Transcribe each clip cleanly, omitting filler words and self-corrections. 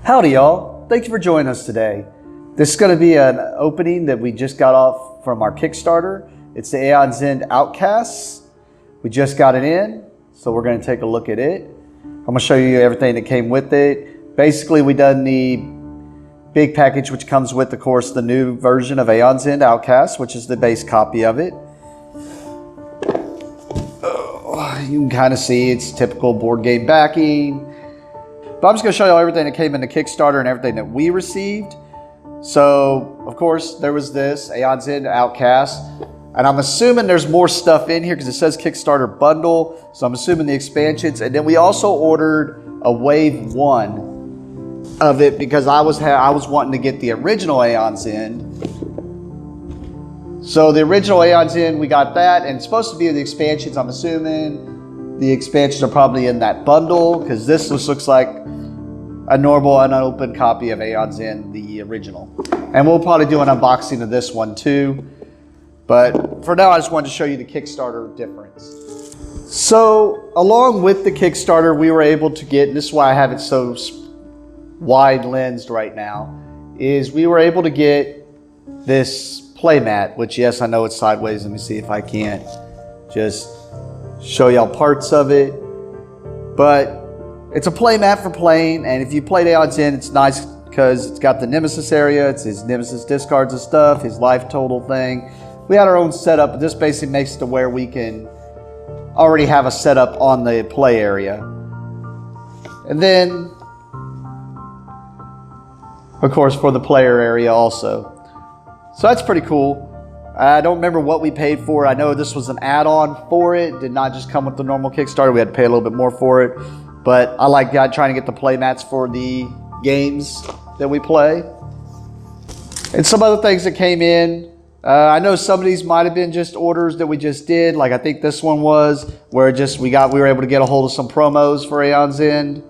Howdy y'all, thank you for joining us today. This is going to be an opening that we just got off from our Kickstarter. It's the Aeon End Outcasts. We just got it in, so we're going to take a look at it. I'm going to show you everything that came with it. Basically, we done the big package, which comes with, of course, the new version of Aeon End Outcasts, which is the base copy of it. You can kind of see it's typical board game backing. But I'm just going to show you everything that came in the Kickstarter and everything that we received. So, of course, there was this Aeon End Outcast. And I'm assuming there's more stuff in here because it says Kickstarter bundle. So I'm assuming the expansions. And then we also ordered a wave 1 of it because I was wanting to get the original Aeon End. So the original Aeon End, we got that. And it's supposed to be the expansions, I'm assuming. The expansions are probably in that bundle because this just looks like a normal unopened copy of Aeon End, the original. And we'll probably do an unboxing of this one too. But for now, I just wanted to show you the Kickstarter difference. So along with the Kickstarter, we were able to get, and this is why I have it so wide lensed right now, is we were able to get this playmat, which yes, I know it's sideways. Let me see if I can't just show y'all parts of it. But it's a playmat for playing, and if you played Aeon End, it's nice because it's got the Nemesis area, it's his Nemesis discards and stuff, his life total thing. We had our own setup, but this basically makes it to where we can already have a setup on the play area. And then, of course, for the player area also. So that's pretty cool. I don't remember what we paid for. I know this was an add-on for it. Did not just come with the normal Kickstarter. We had to pay a little bit more for it. But I like trying to get the play mats for the games that we play. And some other things that came in. I know some of these might have been just orders that we just did. Like I think this one was where we were able to get a hold of some promos for Aeon End.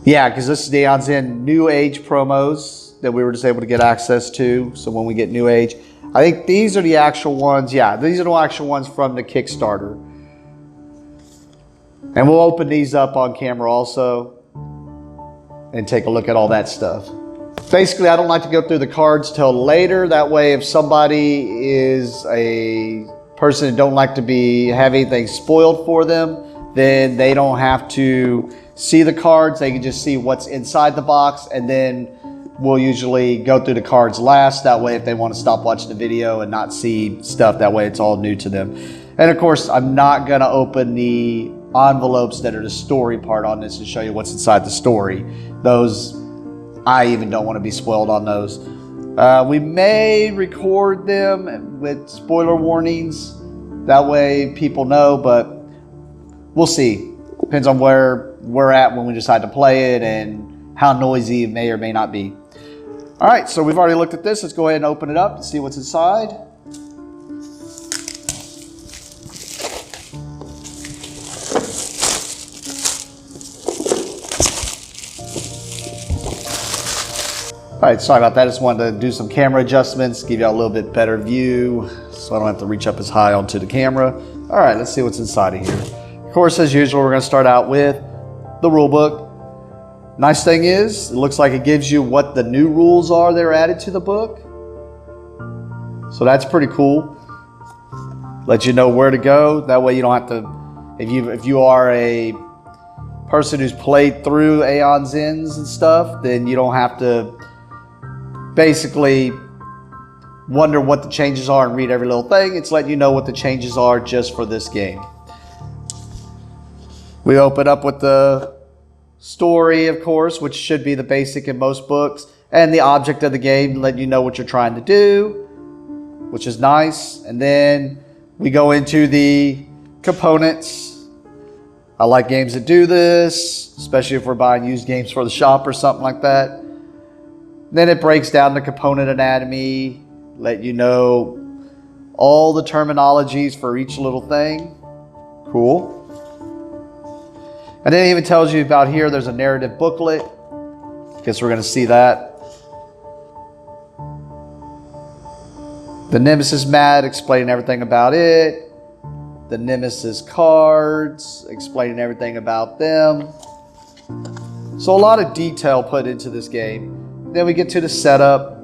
Yeah, because this is the Aeon End New Age promos that we were just able to get access to. So when we get New Age, I think these are the actual ones. Yeah, these are the actual ones from the Kickstarter. And we'll open these up on camera also and take a look at all that stuff. Basically, I don't like to go through the cards till later. That way, if somebody is a person that don't like to have anything spoiled for them, then they don't have to see the cards. They can just see what's inside the box, and then we'll usually go through the cards last. That way, if they want to stop watching the video and not see stuff, that way it's all new to them. And of course, I'm not going to open the envelopes that are the story part on this and show you what's inside the story. Those, I even don't want to be spoiled on those. We may record them with spoiler warnings. That way people know, but we'll see. Depends on where we're at when we decide to play it and how noisy it may or may not be. All right, so we've already looked at this. Let's go ahead and open it up and see what's inside. All right, sorry about that. I just wanted to do some camera adjustments, give you a little bit better view so I don't have to reach up as high onto the camera. All right, let's see what's inside of here. Of course, as usual, we're going to start out with the rule book. Nice thing is, it looks like it gives you what the new rules are that are added to the book. So that's pretty cool. Let you know where to go. That way you don't have to, if you are a person who's played through Aeon Ends and stuff, then you don't have to basically wonder what the changes are and read every little thing. It's letting you know what the changes are just for this game. We open up with the story, of course, which should be the basic in most books, and the object of the game, letting you know what you're trying to do, which is nice. And then we go into the components. I like games that do this, especially if we're buying used games for the shop or something like that. Then it breaks down the component anatomy, let you know all the terminologies for each little thing. Cool. And then it even tells you about here, there's a narrative booklet. Guess we're going to see that. The Nemesis mat, explaining everything about it. The Nemesis cards, explaining everything about them. So a lot of detail put into this game. Then we get to the setup.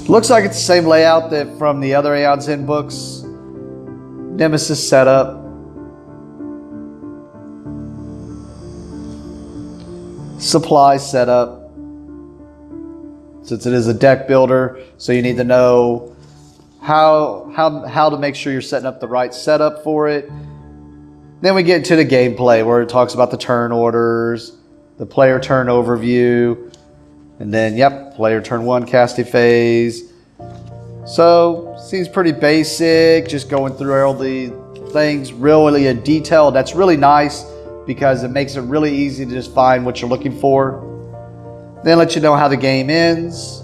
Looks like it's the same layout that from the other Aeon's End books. Nemesis setup. Supply setup. Since it is a deck builder, so you need to know how to make sure you're setting up the right setup for it. Then we get into the gameplay where it talks about the turn orders, the player turn overview, and then, yep, player turn 1 casting phase. So, seems pretty basic, just going through all the things really in detail. That's really nice because it makes it really easy to just find what you're looking for. Then let you know how the game ends.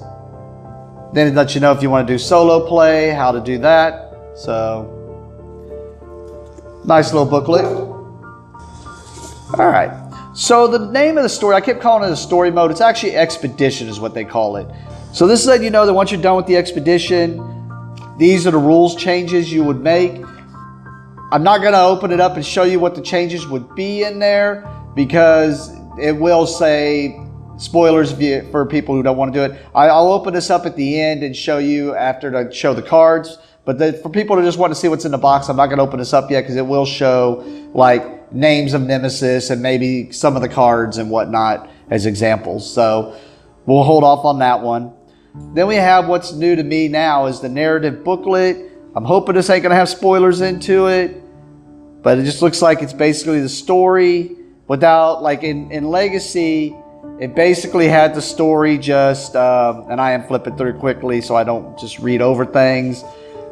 Then it lets you know if you want to do solo play, how to do that. So, nice little booklet. All right. So the name of the story, I kept calling it a story mode. It's actually Expedition is what they call it. So this is letting you know that once you're done with the expedition, these are the rules changes you would make. I'm not going to open it up and show you what the changes would be in there because it will say spoilers for people who don't want to do it. I'll open this up at the end and show you after to show the cards. But for people who just want to see what's in the box, I'm not going to open this up yet because it will show like names of Nemesis and maybe some of the cards and whatnot as examples. So we'll hold off on that one. Then we have what's new to me now is the narrative booklet. I'm hoping this ain't going to have spoilers into it, but it just looks like it's basically the story without, like in Legacy, it basically had the story just, and I am flipping through quickly so I don't just read over things,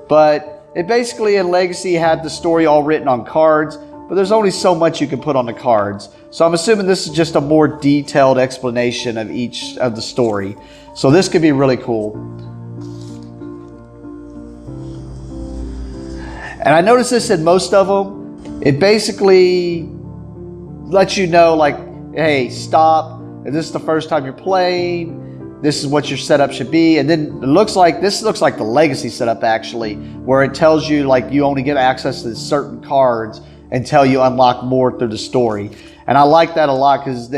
but it basically in Legacy had the story all written on cards, but there's only so much you can put on the cards. So I'm assuming this is just a more detailed explanation of each of the story. So this could be really cool. And I noticed this in most of them. It basically lets you know like, hey, stop. If this is the first time you're playing, this is what your setup should be. And then this looks like the Legacy setup actually, where it tells you like you only get access to certain cards until you unlock more through the story. And I like that a lot because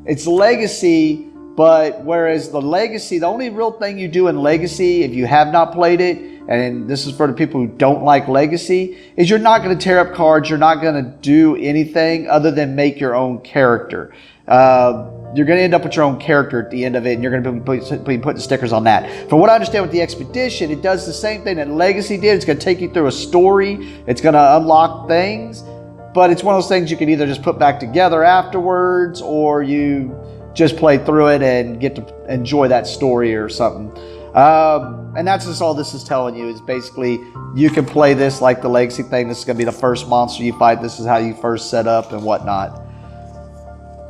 it's Legacy, but whereas the Legacy, the only real thing you do in Legacy, if you have not played it, and this is for the people who don't like Legacy, is you're not going to tear up cards, you're not going to do anything other than make your own character. You're going to end up with your own character at the end of it, and you're going to be putting stickers on that. From what I understand with the Expedition, it does the same thing that Legacy did. It's going to take you through a story. It's going to unlock things, but it's one of those things you can either just put back together afterwards, or you just play through it and get to enjoy that story or something. And that's just all this is telling you is basically you can play this like the Legacy thing. This is going to be the first monster you fight. This is how you first set up and whatnot.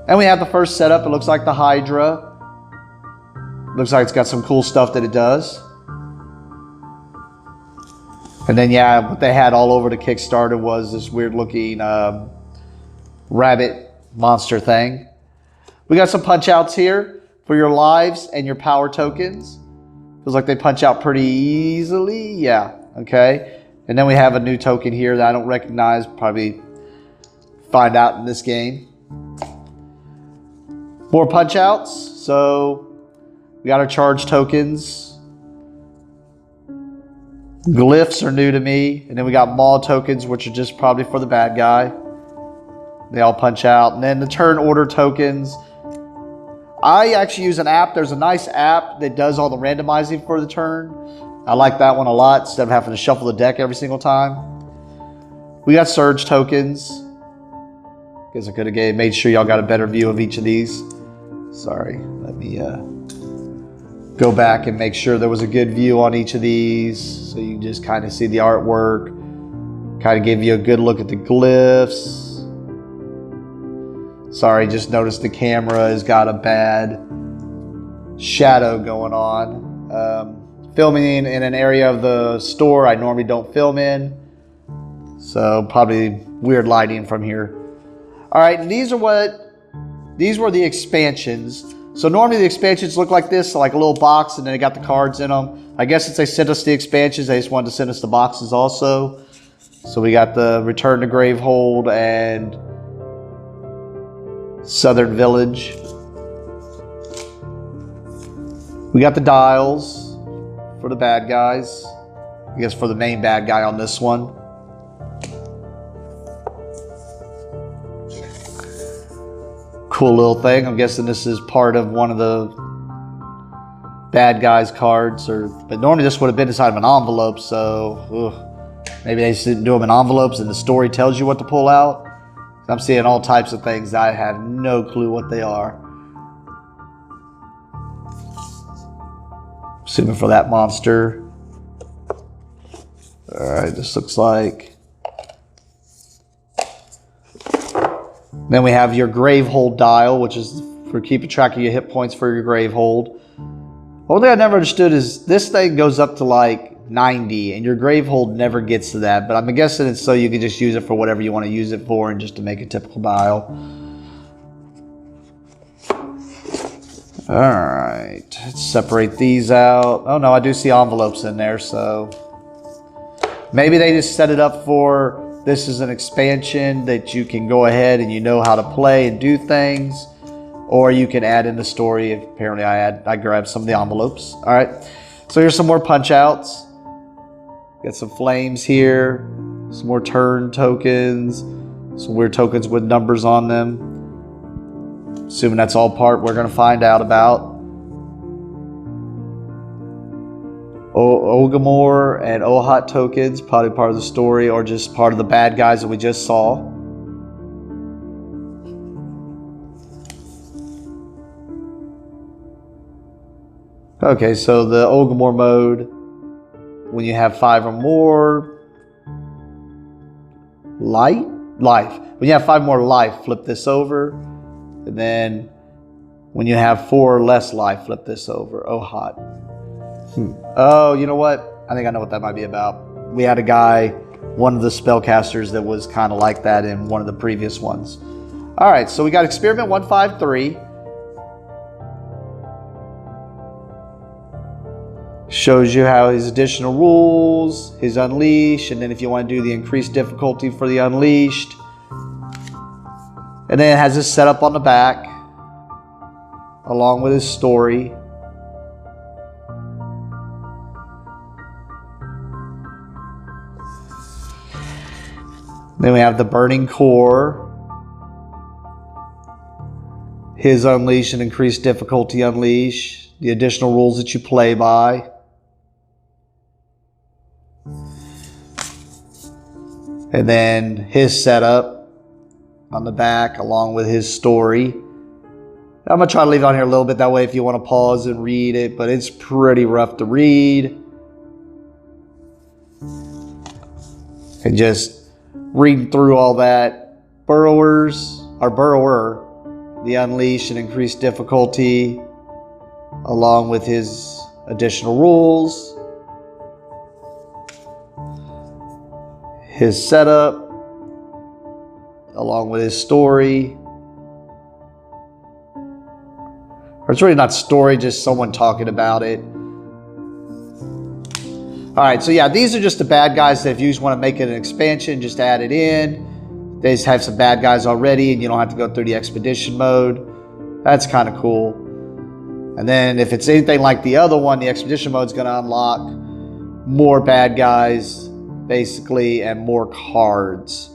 And we have the first setup. It looks like the Hydra. Looks like it's got some cool stuff that it does. And then, yeah, what they had all over the Kickstarter was this weird looking rabbit monster thing. We got some punch outs here for your lives and your power tokens. Feels like they punch out pretty easily. Yeah, okay. And then we have a new token here that I don't recognize. Probably find out in this game. More punch outs. So we got our charge tokens. Glyphs are new to me. And then we got maul tokens, which are just probably for the bad guy. They all punch out. And then the turn order tokens. I actually use an app. There's a nice app that does all the randomizing for the turn. I like that one a lot instead of having to shuffle the deck every single time. We got surge tokens. Guess I could have made sure y'all got a better view of each of these. Sorry, let me go back and make sure there was a good view on each of these so you can just kind of see the artwork, kind of give you a good look at the glyphs. Sorry, just noticed the camera has got a bad shadow going on. Filming in an area of the store I normally don't film in, so probably weird lighting from here. All right, and these were the expansions. So normally the expansions look like this, like a little box, and then they got the cards in them. I guess since they sent us the expansions, they just wanted to send us the boxes also. So we got the Return to Gravehold and Southern Village. We got the dials for the bad guys. I guess for the main bad guy on this one. Cool little thing. I'm guessing this is part of one of the bad guys cards, but normally this would have been inside of an envelope, so maybe they just didn't do them in envelopes and the story tells you what to pull out. I'm seeing all types of things. I have no clue what they are. Assuming for that monster. Alright, this looks like. Then we have your Gravehold dial, which is for keeping track of your hit points for your Gravehold. One thing I never understood is this thing goes up to like 90 and your Gravehold never gets to that, but I'm guessing it's so you can just use it for whatever you want to use it for and just to make a typical dial. Alright, let's separate these out. Oh no, I do see envelopes in there, so maybe they just set it up for this is an expansion that you can go ahead and you know how to play and do things. Or you can add in the story. Apparently I grabbed some of the envelopes. All right, so here's some more punch outs. Got some flames here, some more turn tokens, some weird tokens with numbers on them. Assuming that's all part we're gonna find out about. Ogamore and Ohat tokens, probably part of the story or just part of the bad guys that we just saw. Okay, so the Ogamore mode, when you have 5 or more life. When you have 5 more life, flip this over. And then when you have 4 or less life, flip this over. Oh, hot. Oh, you know what? I think I know what that might be about. We had a guy, one of the spellcasters that was kind of like that in one of the previous ones. All right, so we got Experiment 153. Shows you how his additional rules, his unleash, and then if you want to do the increased difficulty for the unleashed. And then it has this setup on the back, along with his story. Then we have the Burning Core, his unleash and increased difficulty unleash, the additional rules that you play by. And then his setup on the back along with his story. I'm going to try to leave it on here a little bit. That way if you want to pause and read it, but it's pretty rough to read. And just reading through all that. Burrower, the unleash and increased difficulty along with his additional rules. His setup, along with his story. Or it's really not story, just someone talking about it. All right, so yeah, these are just the bad guys that if you just want to make it an expansion, just add it in. They just have some bad guys already and you don't have to go through the expedition mode. That's kind of cool. And then if it's anything like the other one, the expedition mode is going to unlock more bad guys, basically, and more cards.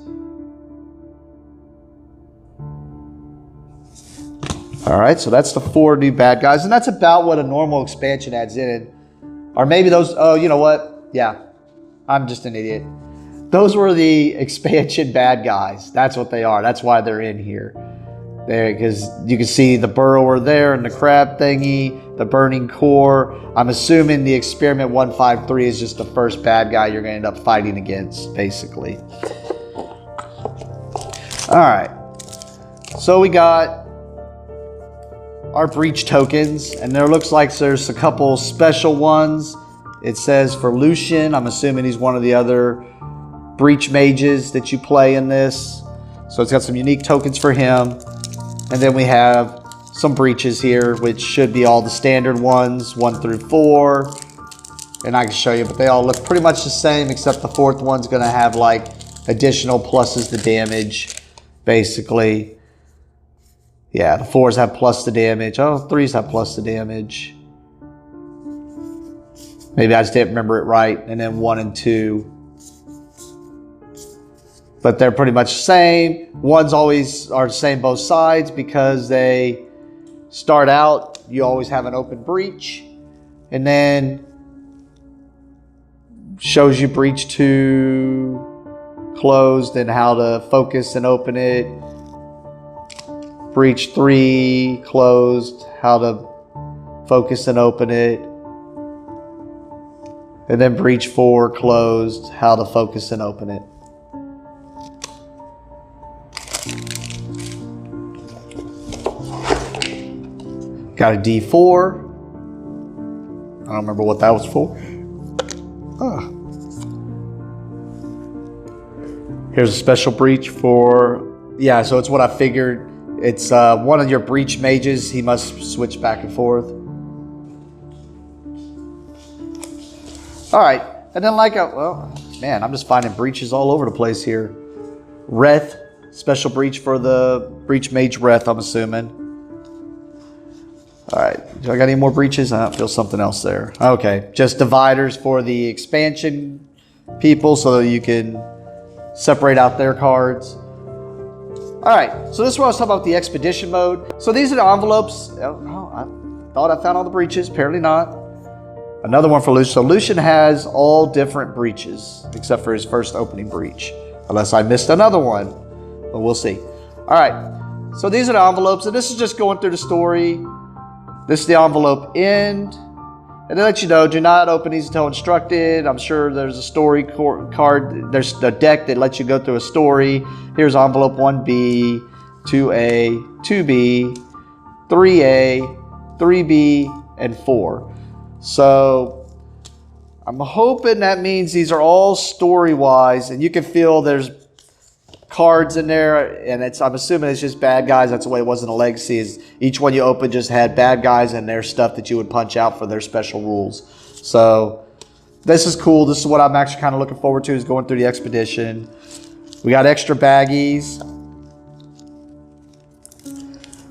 All right, so that's the 4 new bad guys, and that's about what a normal expansion adds in. Or maybe those, oh, you know what? Yeah, I'm just an idiot. Those were the expansion bad guys. That's what they are. That's why they're in here. There, because you can see the burrower there and the crab thingy, the burning core. I'm assuming the Experiment 153 is just the first bad guy you're going to end up fighting against, basically. All right. So we got our breach tokens, and there looks like there's a couple special ones. It says for Lucian. I'm assuming he's one of the other breach mages that you play in this. So it's got some unique tokens for him. And then we have some breaches here, which should be all the standard ones, 1 through 4. And I can show you, but they all look pretty much the same, except the 4th one's going to have like Additional pluses the damage, basically. Yeah, the 4s have plus the damage. Oh, 3s have plus the damage. Maybe I just didn't remember it right. And then 1 and 2. But they're pretty much the same. 1s always are the same both sides because they start out, you always have an open breach. And then shows you breach 2 closed and how to focus and open it. Breach 3 closed, how to focus and open it. And then breach 4 closed, how to focus and open it. Got a D4. I don't remember what that was for. Here's a special breach for, yeah, so it's what I figured. It's one of your breach mages. He must switch back and forth. All right, and then well, man, I'm just finding breaches all over the place here. Wrath, special breach for the breach mage Wrath, I'm assuming. All right, do I got any more breaches? I feel something else there. Okay, just dividers for the expansion people so that you can separate out their cards. All right, so this is what I was talking about, the expedition mode. So these are the envelopes. Oh, I thought I found all the breaches, apparently not. Another one for Lucian. So Lucian has all different breaches, except for his first opening breach. Unless I missed another one, but we'll see. All right, so these are the envelopes, and this is just going through the story. This is the envelope end. And they let you know, do not open these until instructed. I'm sure there's a story card. There's the deck that lets you go through a story. Here's envelope 1B, 2A, 2B, 3A, 3B, and 4. So I'm hoping that means these are all story-wise, and you can feel there's cards in there, and I'm assuming it's just bad guys. That's the way it was in the Legacy, is each one you opened just had bad guys and their stuff that you would punch out for their special rules. So this is cool. This is what I'm actually kind of looking forward to, is going through the expedition. We got extra baggies.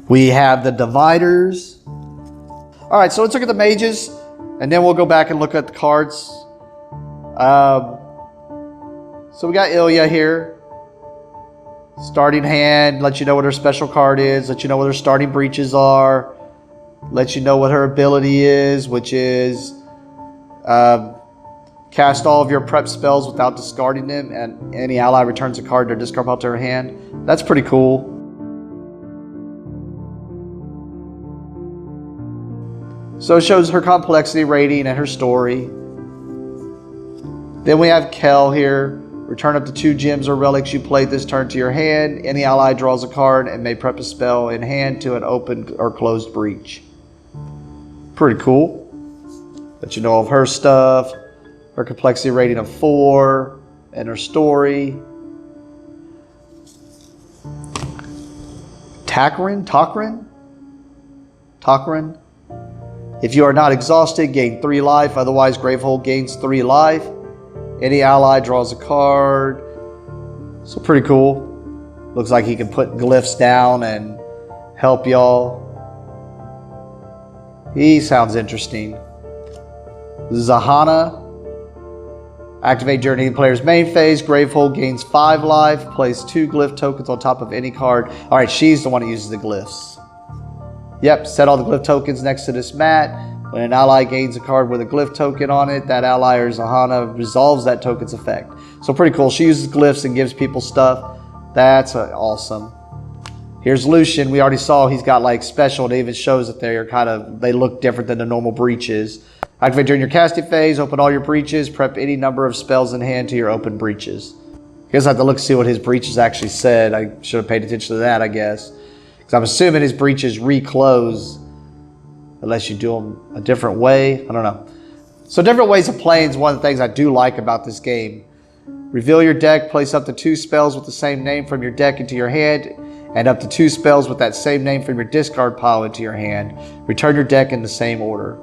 We have the dividers. All right, so let's look at the mages, and then we'll go back and look at the cards. So we got Ilya here. Starting hand, lets you know what her special card is, lets you know what her starting breaches are, lets you know what her ability is, which is cast all of your prep spells without discarding them, and any ally returns a card to discard pile to her hand. That's pretty cool. So it shows her complexity rating and her story. Then we have Kel here. Return up to 2 gems or relics you played this turn to your hand. Any ally draws a card and may prep a spell in hand to an open or closed breach. Pretty cool. Let you know of her stuff. Her complexity rating of 4 and her story. Tokrin. If you are not exhausted, gain 3 life. Otherwise, Gravehold gains 3 life. Any ally draws a card. So pretty cool. Looks like he can put glyphs down and help y'all. He sounds interesting. Zahana. Activate during the player's main phase. Gravehold gains 5 life. Place 2 glyph tokens on top of any card. Alright, she's the one that uses the glyphs. Yep, set all the glyph tokens next to this mat. When an ally gains a card with a glyph token on it, that ally or Zahana resolves that token's effect. So pretty cool. She uses glyphs and gives people stuff. That's awesome. Here's Lucian. We already saw he's got like special. It even shows that they look different than the normal breaches. Activate during your casting phase. Open all your breaches. Prep any number of spells in hand to your open breaches. I guess I have to look and see what his breaches actually said. I should have paid attention to that, I guess. Because I'm assuming his breaches reclose unless you do them a different way. I don't know. So different ways of playing is one of the things I do like about this game. Reveal your deck. Place up to 2 spells with the same name from your deck into your hand, and up to 2 spells with that same name from your discard pile into your hand. Return your deck in the same order.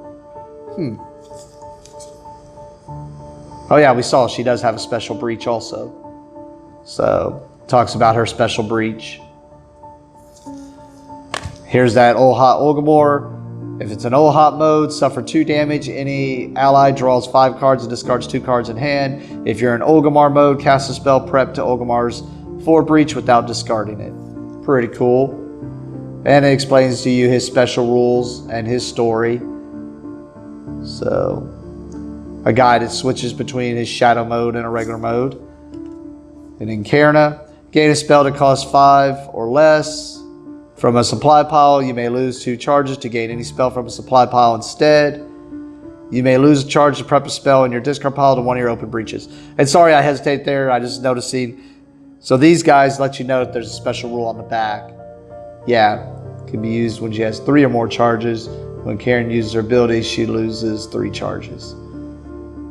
Oh yeah, we saw she does have a special breach also. So, talks about her special breach. Here's that old hot Olgamore. If it's an old hot mode, suffer 2 damage. Any ally draws 5 cards and discards 2 cards in hand. If you're in Olgamar mode, cast a spell prep to Olgamar's 4 breach without discarding it. Pretty cool. And it explains to you his special rules and his story. So, a guide that switches between his shadow mode and a regular mode. And in Cairna, gain a spell that costs 5 or less. From a supply pile, you may lose 2 charges to gain any spell from a supply pile instead. You may lose a charge to prep a spell in your discard pile to one of your open breaches. And sorry, I hesitate there. I just noticing. So these guys let you know if there's a special rule on the back. Yeah, can be used when she has 3 or more charges. When Karen uses her ability, she loses 3 charges.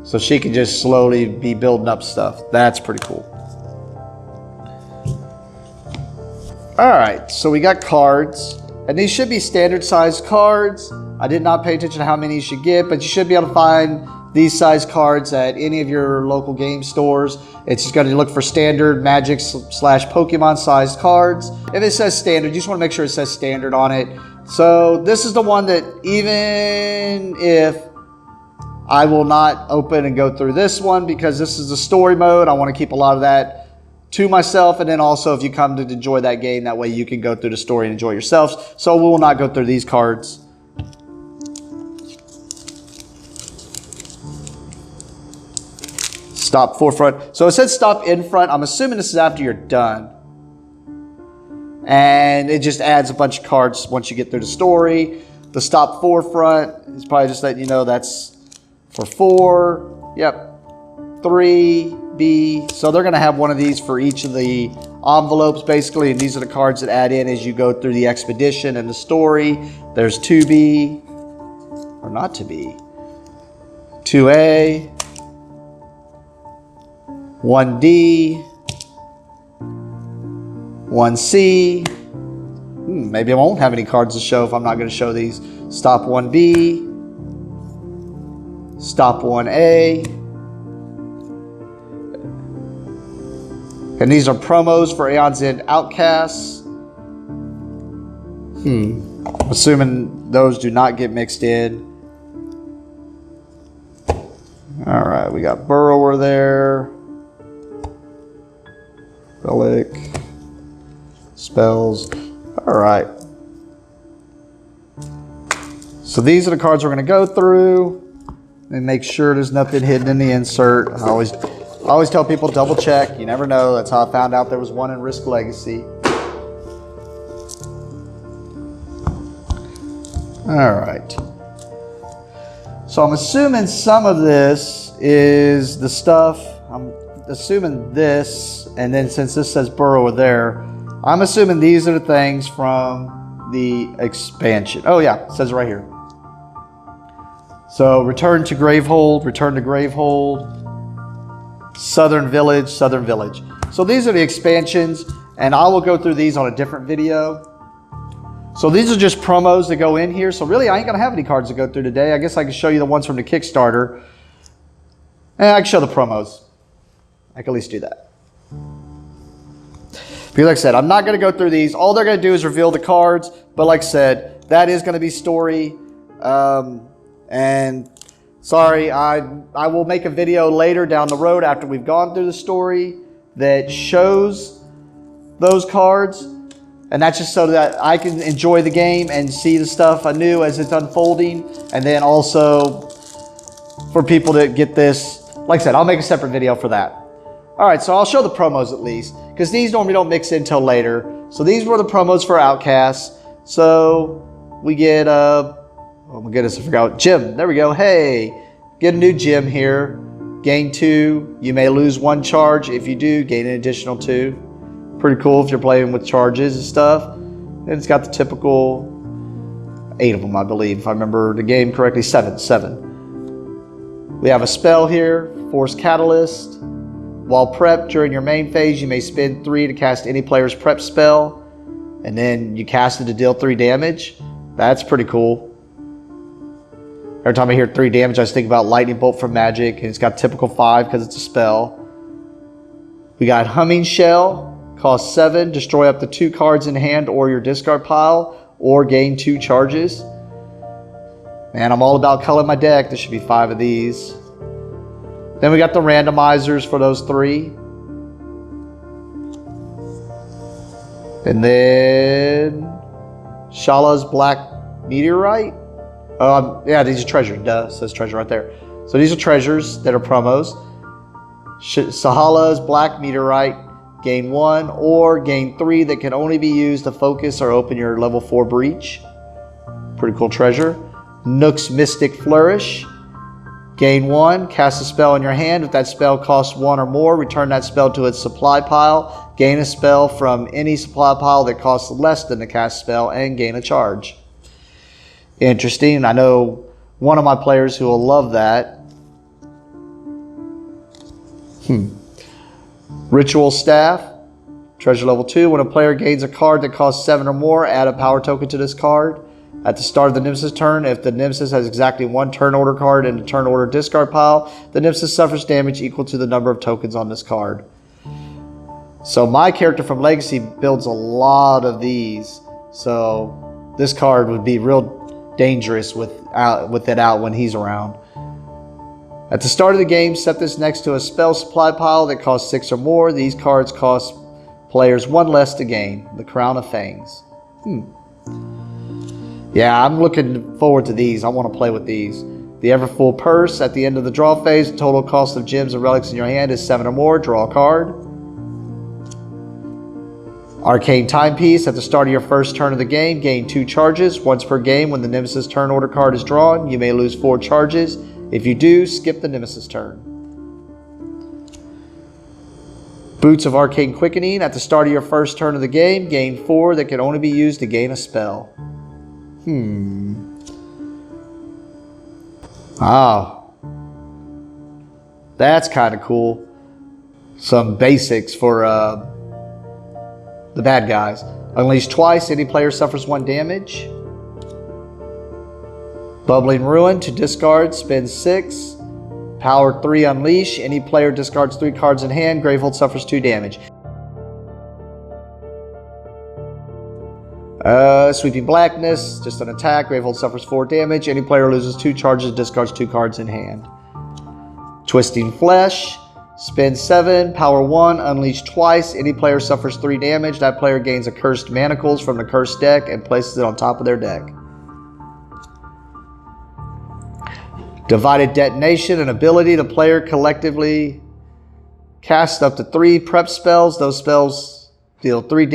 So she can just slowly be building up stuff. That's pretty cool. All right, so we got cards, and these should be standard sized cards. I did not pay attention to how many you should get, but you should be able to find these size cards at any of your local game stores. It's just going to look for standard Magic / Pokemon sized cards. If it says standard, you just want to make sure it says standard on it. So this is the one that even if I will not open and go through this one because this is the story mode, I want to keep a lot of that to myself, and then also if you come to enjoy that game, that way you can go through the story and enjoy yourselves. So we will not go through these cards. Stop forefront. So it says stop in front. I'm assuming this is after you're done. And it just adds a bunch of cards once you get through the story. The stop forefront is probably just letting you know that's for 4. Yep. 3. B. So they're going to have one of these for each of the envelopes basically, and these are the cards that add in as you go through the expedition and the story. There's 2B, or not 2B, 2A, 1D, 1C. Maybe I won't have any cards to show if I'm not going to show these. Stop 1B, stop 1A. And these are promos for Aeon's End Outcasts. Assuming those do not get mixed in. All right, we got Burrower there. Relic. Spells. All right. So these are the cards we're going to go through. And make sure there's nothing hidden in the insert. I always tell people double check. You never know. That's how I found out there was one in Risk Legacy. All right. So I'm assuming some of this is the stuff. I'm assuming this, and then since this says Burrow there, I'm assuming these are the things from the expansion. Oh yeah, it says right here. So return to Gravehold, return to Gravehold. Southern Village, Southern Village. So these are the expansions, and I will go through these on a different video. So these are just promos that go in here. So really, I ain't gonna have any cards to go through today. I guess I can show you the ones from the Kickstarter. And I can show the promos. I can at least do that. Because like I said, I'm not gonna go through these. All they're gonna do is reveal the cards. But like I said, that is gonna be story. And sorry, I will make a video later down the road after we've gone through the story that shows those cards. And that's just so that I can enjoy the game and see the stuff anew as it's unfolding. And then also for people to get this, like I said, I'll make a separate video for that. All right, so I'll show the promos at least, because these normally don't mix in until later. So these were the promos for Outcasts. So we get oh my goodness, I forgot. Gym. There we go. Hey, get a new gym here. Gain 2. You may lose 1 charge. If you do, gain an additional 2. Pretty cool if you're playing with charges and stuff. And it's got the typical 8 of them, I believe, if I remember the game correctly. 7. We have a spell here, Force Catalyst. While prepped during your main phase, you may spend 3 to cast any player's prep spell. And then you cast it to deal 3 damage. That's pretty cool. Every time I hear 3 damage, I just think about Lightning Bolt from Magic, and it's got typical 5 because it's a spell. We got Humming Shell, cost 7, destroy up to 2 cards in hand or your discard pile, or gain 2 charges. Man, I'm all about culling my deck. There should be 5 of these. Then we got the randomizers for those 3. And then Shala's Black Meteorite. Yeah, these are treasures. Duh, it says treasure right there. So these are treasures that are promos. Sahala's Black Meteorite, gain 1 or gain 3 that can only be used to focus or open your level 4 breach. Pretty cool treasure. Nook's Mystic Flourish, gain 1, cast a spell in your hand. If that spell costs 1 or more, return that spell to its supply pile. Gain a spell from any supply pile that costs less than the cast spell and gain a charge. Interesting. I know one of my players who will love that. Ritual Staff, treasure level 2. When a player gains a card that costs 7 or more, add a power token to this card. At the start of the Nemesis turn, if the Nemesis has exactly 1 turn order card in the turn order discard pile, the Nemesis suffers damage equal to the number of tokens on this card. So my character from Legacy builds a lot of these. So this card would be real dangerous with it out when he's around. At the start of the game, set this next to a spell supply pile that costs 6 or more. These cards cost players 1 less to gain. The Crown of Fangs. Yeah, I'm looking forward to these. I want to play with these. The Everfull Purse. At the end of the draw phase, the total cost of gems and relics in your hand is 7 or more. Draw a card. Arcane Timepiece. At the start of your first turn of the game, gain 2 charges. Once per game, when the Nemesis turn order card is drawn, you may lose 4 charges. If you do, skip the Nemesis turn. Boots of Arcane Quickening. At the start of your first turn of the game, gain 4 that can only be used to gain a spell. That's kind of cool. Some basics for the bad guys. Unleash twice, any player suffers 1 damage. Bubbling Ruin, to discard, spend 6. Power 3, unleash. Any player discards 3 cards in hand. Gravehold suffers 2 damage. Sweeping Blackness, just an attack. Gravehold suffers 4 damage. Any player loses 2 charges, discards 2 cards in hand. Twisting Flesh, spend 7. Power 1, unleash twice. Any player suffers 3 damage. That player gains a Cursed Manacles from the Cursed deck and places it on top of their deck. Divided Detonation, an ability. The player collectively casts up to 3 prep spells. Those spells deal 3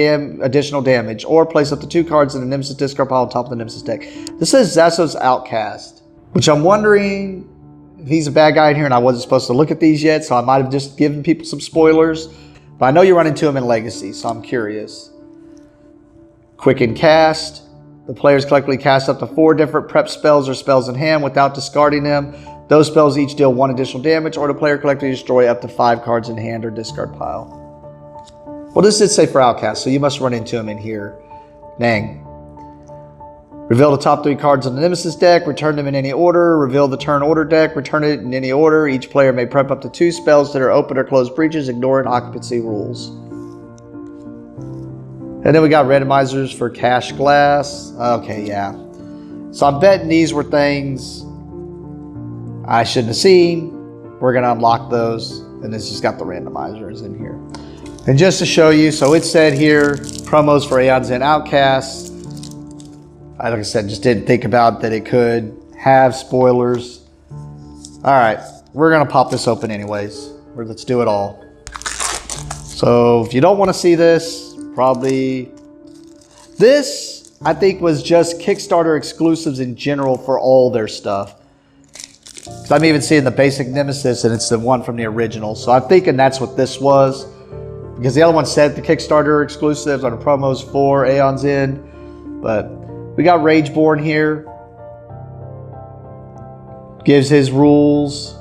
additional damage, or place up to 2 cards in the Nemesis discard pile on top of the Nemesis deck. This says Zasso's Outcast, which I'm wondering if he's a bad guy in here, and I wasn't supposed to look at these yet, so I might have just given people some spoilers. But I know you run into him in Legacy, so I'm curious. Quicken Cast. The players collectively cast up to 4 different prep spells or spells in hand without discarding them. Those spells each deal 1 additional damage, or the player collectively destroy up to 5 cards in hand or discard pile. Well, this did say for Outcast, so you must run into him in here. Dang. Reveal the top 3 cards on the Nemesis deck, return them in any order. Reveal the turn order deck, return it in any order. Each player may prep up to 2 spells that are open or closed breaches, ignoring occupancy rules. And then we got randomizers for Cash Glass. Okay, yeah. So I'm betting these were things I shouldn't have seen. We're going to unlock those. And it's just got the randomizers in here. And just to show you, so it said here, promos for Aeon End Outcasts. Like I said, just didn't think about that it could have spoilers. All right, we're going to pop this open anyways. Let's do it all. So if you don't want to see this, probably this, I think, was just Kickstarter exclusives in general for all their stuff. Because I'm even seeing the basic Nemesis, and it's the one from the original. So I'm thinking that's what this was. Because the other one said the Kickstarter exclusives are the promos for Aeon's End. But we got Rageborn here. Gives his rules.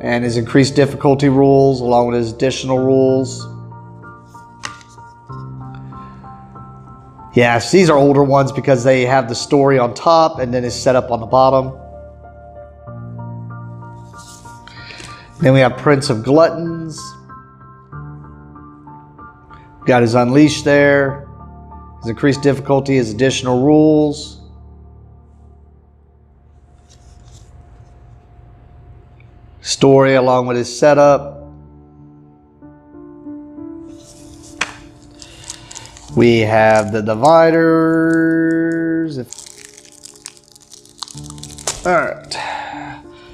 And his increased difficulty rules, along with his additional rules. Yes, these are older ones because they have the story on top and then it's set up on the bottom. Then we have Prince of Gluttons. Got his Unleash there. His increased difficulty, his additional rules. Story along with his setup. We have the dividers. All right.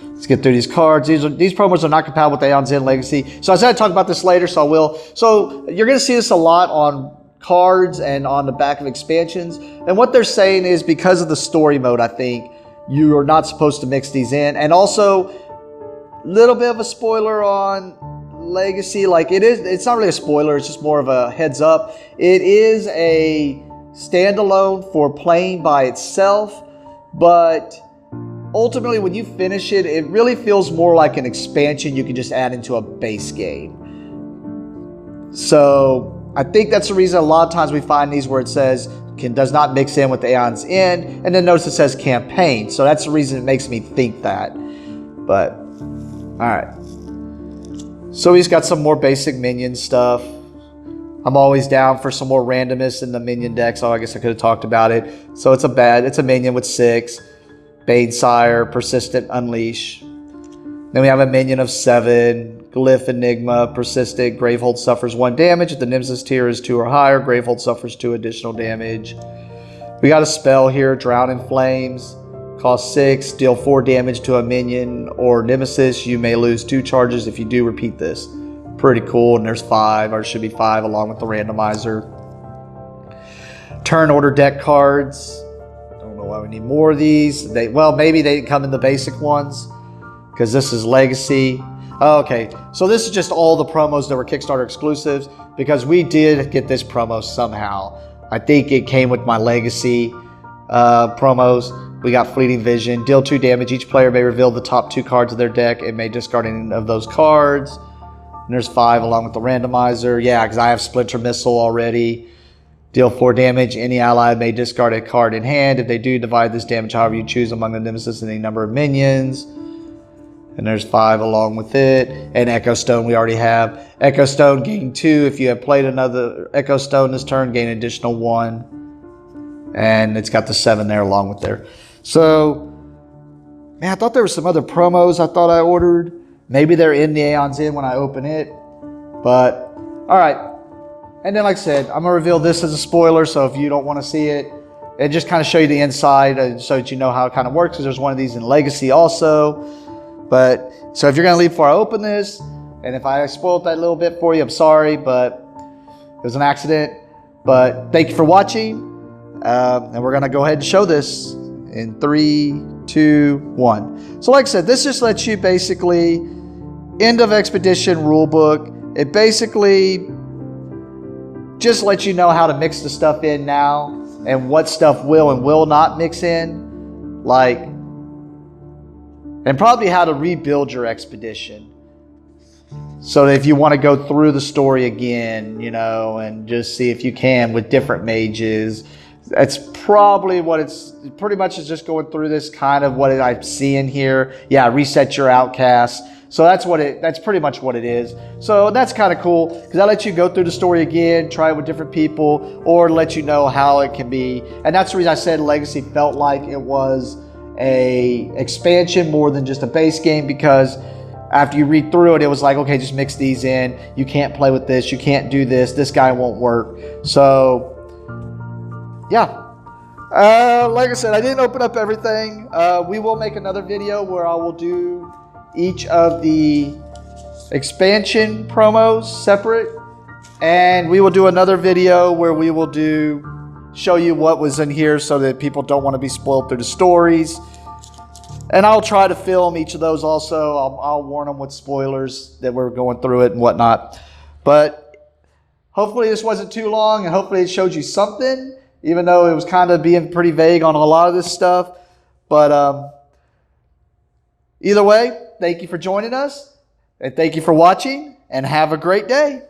Let's get through these cards. These promos are not compatible with Aeon's End Legacy. So I said I'd talk about this later, so I will. So you're going to see this a lot on cards and on the back of expansions. And what they're saying is because of the story mode, I think, you are not supposed to mix these in. And also, a little bit of a spoiler on Legacy. Like it's not really a spoiler, it's just more of a heads up. It is a standalone for playing by itself, but ultimately when you finish it, it really feels more like an expansion you can just add into a base game. So I think that's the reason a lot of times we find these where it says does not mix in with Aeon's End, and then notice it says campaign. So that's the reason it makes me think that. But all right. So he's got some more basic minion stuff. I'm always down for some more randomness in the minion deck, so I guess I could have talked about it. So it's a minion with 6. Badesire, Persistent, Unleash. Then we have a minion of 7. Glyph, Enigma, Persistent. Gravehold suffers 1 damage. If the Nemesis tier is 2 or higher, Gravehold suffers 2 additional damage. We got a spell here, Drown in Flames. Cost 6, deal 4 damage to a minion or Nemesis. You may lose 2 charges if you do repeat this. Pretty cool. And there's 5, or should be 5 along with the randomizer. Turn order deck cards. Don't know why we need more of these. Well, maybe they didn't come in the basic ones because this is Legacy. Oh, okay, so this is just all the promos that were Kickstarter exclusives because we did get this promo somehow. I think it came with my Legacy promos. We got Fleeting Vision. Deal 2 damage. Each player may reveal the top 2 cards of their deck and may discard any of those cards. And there's 5 along with the randomizer. Yeah, because I have Splinter Missile already. Deal 4 damage. Any ally may discard a card in hand. If they do, divide this damage however you choose among the Nemesis and any number of minions. And there's 5 along with it. And Echo Stone we already have. Echo Stone gain 2. If you have played another Echo Stone this turn, gain an additional 1. And it's got the 7 there along with there. So, man, I thought there were some other promos I thought I ordered. Maybe they're in the Aeon's End when I open it. But, all right. And then, like I said, I'm going to reveal this as a spoiler. So if you don't want to see it, and just kind of show you the inside so that you know how it kind of works. Because there's one of these in Legacy also. But, so if you're going to leave before I open this, and if I spoiled that little bit for you, I'm sorry. But it was an accident. But thank you for watching. And we're going to go ahead and show this in 3, 2, 1. So like I said, this just lets you basically end of expedition rulebook. It basically just lets you know how to mix the stuff in now and what stuff will and will not mix in, like, and probably how to rebuild your expedition. So that if you want to go through the story again, you know, and just see if you can with different mages. That's probably what it's pretty much is just going through this kind of what I see in here. Yeah, reset your outcasts. So that's pretty much what it is. So that's kind of cool because that lets you go through the story again, try it with different people, or let you know how it can be. And that's the reason I said Legacy felt like it was a expansion more than just a base game, because after you read through it, it was like, okay, just mix these in. You can't play with this. You can't do this. This guy won't work. So yeah, like I said, I didn't open up everything. We will make another video where I will do each of the expansion promos separate, and we will do another video where we will show you what was in here so that people don't want to be spoiled through the stories. And I'll try to film each of those also. I'll warn them with spoilers that we're going through it and whatnot. But hopefully this wasn't too long, and hopefully it showed you something, even though it was kind of being pretty vague on a lot of this stuff. But either way, thank you for joining us, and thank you for watching, and have a great day.